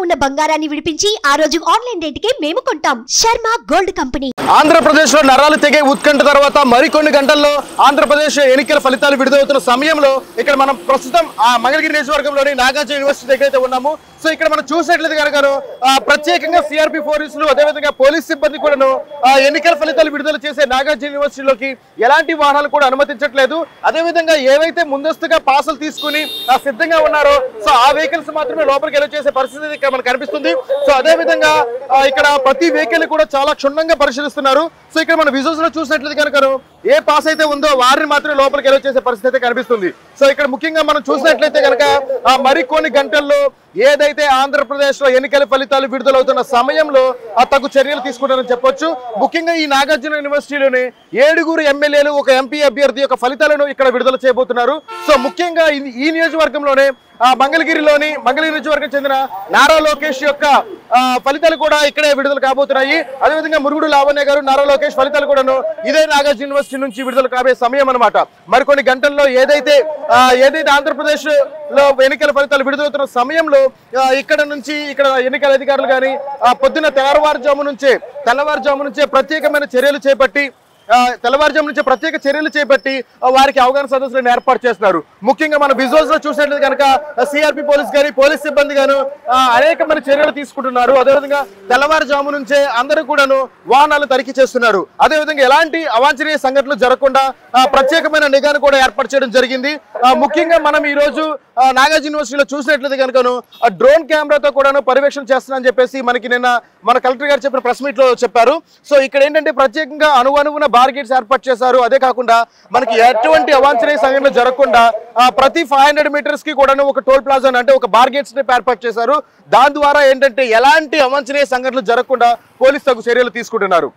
ఉన్న బంగారాన్ని విడిపించి ఆ రోజు ఆన్లైన్ రేటుకే మేము కొంటాం. Sharma gold company. ఆంధ్రప్రదేశ్ లో నరాలు తెగే ఉత్కంఠ తర్వాత మరికొన్ని గంటల్లో ఆంధ్రప్రదేశ్ ఎన్నికల ఫలితాలు విడుదలవుతున్న సమయంలో ఇక్కడ మనం ప్రస్తుతం ఆ మంగళగిరి నియోజకవర్గంలోని నాగార్జున యూనివర్సిటీ దగ్గర అయితే ఉన్నాము. సో ఇక్కడ మనం చూసినట్లయితే కనుక ప్రత్యేకంగా సిఆర్పి పోలీసులు అదేవిధంగా పోలీస్ సిబ్బంది కూడాను ఎన్నికల ఫలితాలు విడుదల చేసే నాగార్జున యూనివర్సిటీలోకి ఎలాంటి వాహనాలు కూడా అనుమతించట్లేదు. అదేవిధంగా ఏవైతే ముందస్తుగా పాసులు తీసుకుని సిద్ధంగా ఉన్నారో సో ఆ వెహికల్స్ మాత్రమే లోపలికి వెళ్ళి చేసే పరిస్థితి ఇక్కడ మనకు కనిపిస్తుంది. సో అదేవిధంగా ఇక్కడ ప్రతి వెహికల్ కూడా చాలా క్షుణ్ణంగా పరిశీలిస్తున్నారు. సో ఇక్కడ మన విజువల్స్ లో చూసినట్లయితే కనుక ఏ పాస్ అయితే ఉందో వారిని మాత్రమే లోపలికి వెళ్ళి చేసే పరిస్థితి అయితే కనిపిస్తుంది. సో ఇక్కడ ముఖ్యంగా మనం చూసినట్లయితే కనుక మరికొన్ని గంటల్లో ఏదైతే ఆంధ్రప్రదేశ్ లో ఎన్నికల ఫలితాలు విడుదలవుతున్న సమయంలో తగు చర్యలు తీసుకుంటారని చెప్పొచ్చు. ముఖ్యంగా ఈ నాగార్జున యూనివర్సిటీలోని 7 ఎమ్మెల్యేలు ఒక ఎంపీ అభ్యర్థి యొక్క ఫలితాలను ఇక్కడ విడుదల చేయబోతున్నారు. సో ముఖ్యంగా ఈ నియోజకవర్గంలోనే మంగళగిరి నియోజకవర్గం చెందిన నారా లోకేష్ యొక్క ఫలితాలు కూడా ఇక్కడే విడుదల కాబోతున్నాయి. అదేవిధంగా మురుగుడు లావణ్య గారు, నారా లోకేష్ ఫలితాలు కూడాను ఇదే నాగార్జున యూనివర్సిటీ నుంచి విడుదల కాబోయే సమయం అన్నమాట. మరికొన్ని గంటల్లో ఏదైతే ఆంధ్రప్రదేశ్ లో ఎన్నికల ఫలితాలు విడుదలవుతున్న సమయంలో ఇక్కడ ఎన్నికల అధికారులు కానీ పొద్దున్న తెల్లవారుజాము నుంచే ప్రత్యేకమైన చర్యలు చేపట్టి ప్రత్యేక చర్యలు చేపట్టి వారికి అవగాహన సదస్సులను ఏర్పాటు చేస్తున్నారు. ముఖ్యంగా మన విజువల్స్ లో చూసినట్లయితే కనుక సిఆర్పి పోలీస్ సిబ్బంది గాను అనేకమైన చర్యలు తీసుకుంటున్నారు. అదేవిధంగా తెల్లవారుజాము నుంచే అందరూ కూడాను వాహనాలు తనిఖీ చేస్తున్నారు. అదేవిధంగా ఎలాంటి అవాంఛనీయ సంఘటనలు జరగకుండా ప్రత్యేకమైన నిఘాను కూడా ఏర్పాటు చేయడం జరిగింది. ముఖ్యంగా మనం ఈ రోజు నాగార్జున యూనివర్సిటీలో చూసినట్లయితే కనుక డ్రోన్ కెమెరాతో కూడాను పర్యవేక్షణ చేస్తున్నారని చెప్పేసి మనకి నిన్న మన కలెక్టర్ గారు చెప్పిన ప్రెస్ మీట్ లో చెప్పారు. సో ఇక్కడ ఏంటంటే ప్రత్యేకంగా అణువణువున బార్గేట్స్ ఏర్పాటు చేశారు. అదే కాకుండా మనకి ఎటువంటి అవాంఛనీయ సంఘటనలు జరగకుండా ప్రతి 500 మీటర్స్ కి కూడా ఒక టోల్ ప్లాజా అంటే ఒక బార్గేట్స్ ని ఏర్పాటు చేశారు. దాని ద్వారా ఏంటంటే ఎలాంటి అవాంఛనీయ సంఘటనలు జరగకుండా పోలీసు తగు చర్యలు తీసుకుంటున్నారు.